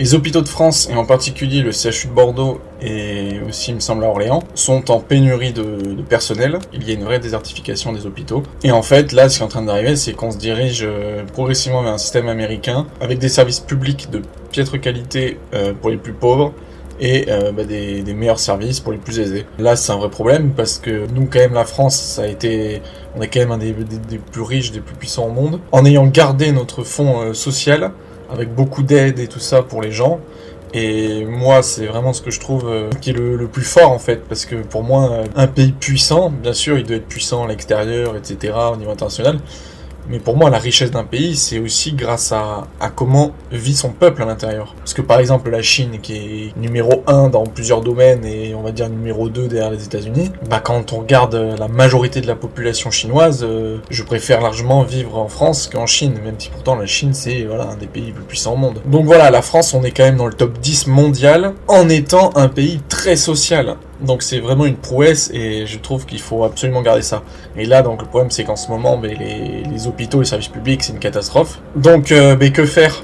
Les hôpitaux de France, et en particulier le CHU de Bordeaux et aussi, il me semble, à Orléans, sont en pénurie de personnel. Il y a une vraie désertification des hôpitaux. Et en fait, là, ce qui est en train d'arriver, c'est qu'on se dirige progressivement vers un système américain avec des services publics de piètre qualité pour les plus pauvres et des meilleurs services pour les plus aisés. Là, c'est un vrai problème parce que nous, quand même, la France, on est quand même un des plus riches, des plus puissants au monde. En ayant gardé notre fonds social, avec beaucoup d'aide et tout ça pour les gens. Et moi, c'est vraiment ce que je trouve qui est le plus fort, en fait. Parce que pour moi, un pays puissant, bien sûr, il doit être puissant à l'extérieur, etc., au niveau international. Mais pour moi, la richesse d'un pays, c'est aussi grâce à comment vit son peuple à l'intérieur. Parce que par exemple, la Chine, qui est numéro 1 dans plusieurs domaines, et on va dire numéro 2 derrière les États-Unis, quand on regarde la majorité de la population chinoise, je préfère largement vivre en France qu'en Chine, même si pourtant la Chine, c'est un des pays les plus puissants au monde. Donc voilà, la France, on est quand même dans le top 10 mondial, en étant un pays très social. Donc c'est vraiment une prouesse et je trouve qu'il faut absolument garder ça. Et là, donc le problème, c'est qu'en ce moment, les hôpitaux, les services publics, c'est une catastrophe. Donc que faire ?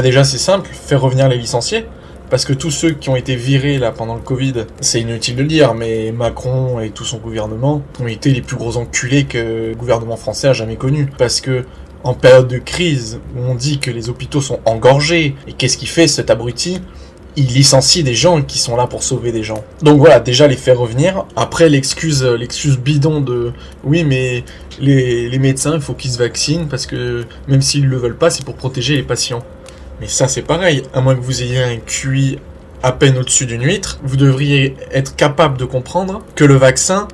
Déjà c'est simple, faire revenir les licenciés. Parce que tous ceux qui ont été virés là pendant le Covid, c'est inutile de le dire, mais Macron et tout son gouvernement ont été les plus gros enculés que le gouvernement français a jamais connu. Parce que en période de crise, où on dit que les hôpitaux sont engorgés, et qu'est-ce qu'il fait cet abruti ? Il licencie des gens qui sont là pour sauver des gens. Donc voilà, déjà les faire revenir. Après l'excuse bidon de oui mais les médecins il faut qu'ils se vaccinent parce que même s'ils le veulent pas, c'est pour protéger les patients. Mais ça c'est pareil, à moins que vous ayez un QI à peine au-dessus d'une huître, vous devriez être capable de comprendre que le vaccin,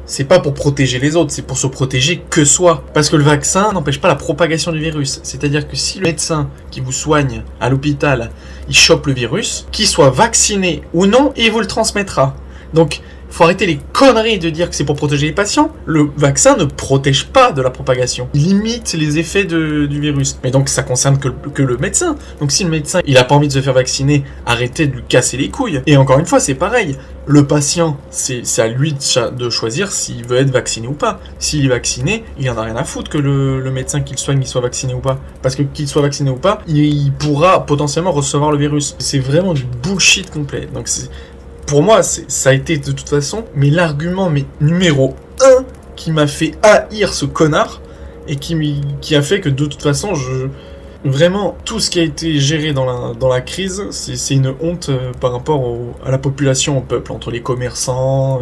c'est pas pour protéger les autres, c'est pour se protéger que soi. Parce que le vaccin n'empêche pas la propagation du virus. C'est-à-dire que si le médecin qui vous soigne à l'hôpital, il chope le virus, qu'il soit vacciné ou non, il vous le transmettra. Donc, faut arrêter les conneries de dire que c'est pour protéger les patients. Le vaccin ne protège pas de la propagation. Il limite les effets du virus. Mais donc, ça concerne que le médecin. Donc, si le médecin, il a pas envie de se faire vacciner, arrêtez de lui casser les couilles. Et encore une fois, c'est pareil. Le patient, c'est à lui de choisir s'il veut être vacciné ou pas. S'il est vacciné, il en a rien à foutre que le médecin qui le soigne, il soit vacciné ou pas. Parce que qu'il soit vacciné ou pas, il pourra potentiellement recevoir le virus. C'est vraiment du bullshit complet. Donc, pour moi, ça a été de toute façon, mais l'argument numéro 1 qui m'a fait haïr ce connard et qui a fait que de toute façon, vraiment, tout ce qui a été géré dans la crise, c'est une honte par rapport à la population, au peuple, entre les commerçants,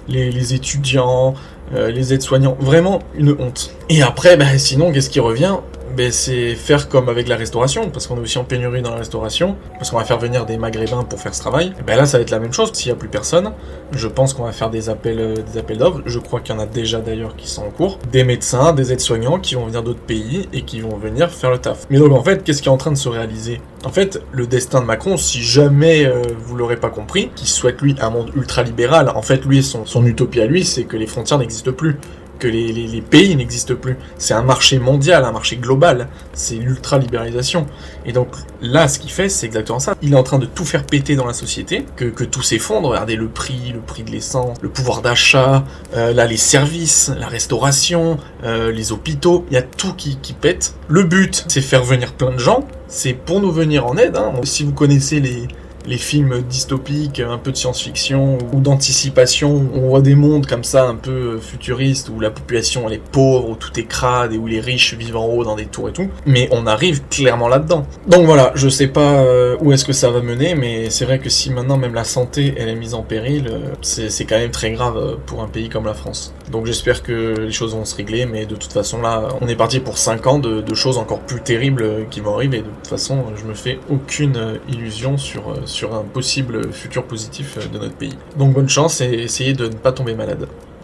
les étudiants, les aides-soignants. Vraiment une honte. Et après, sinon, qu'est-ce qui revient ? C'est faire comme avec la restauration, parce qu'on est aussi en pénurie dans la restauration, parce qu'on va faire venir des maghrébins pour faire ce travail. Et là, ça va être la même chose. S'il n'y a plus personne, je pense qu'on va faire des appels d'offres. Je crois qu'il y en a déjà d'ailleurs qui sont en cours. Des médecins, des aides-soignants qui vont venir d'autres pays et qui vont venir faire le taf. Mais donc en fait, qu'est-ce qui est en train de se réaliser ? En fait, le destin de Macron, si jamais vous l'aurez pas compris, qui souhaite lui un monde ultra-libéral, en fait, lui, son utopie à lui, c'est que les frontières n'existent plus. Que les pays n'existent plus. C'est un marché mondial, un marché global. C'est l'ultra-libéralisation. Et donc là, ce qu'il fait, c'est exactement ça. Il est en train de tout faire péter dans la société, que tout s'effondre. Regardez le prix de l'essence, le pouvoir d'achat, les services, la restauration, les hôpitaux. Il y a tout qui pète. Le but, c'est faire venir plein de gens. C'est pour nous venir en aide. Si vous connaissez les films dystopiques, un peu de science-fiction ou d'anticipation, où on voit des mondes comme ça un peu futuristes, où la population elle est pauvre, où tout est crade et où les riches vivent en haut dans des tours et tout, mais on arrive clairement là-dedans. Donc voilà, je sais pas où est-ce que ça va mener, mais c'est vrai que si maintenant même la santé elle est mise en péril, c'est quand même très grave pour un pays comme la France. Donc j'espère que les choses vont se régler, mais de toute façon là, on est parti pour 5 ans de choses encore plus terribles qui vont arriver. De toute façon, je me fais aucune illusion sur un possible futur positif de notre pays. Donc bonne chance et essayez de ne pas tomber malade.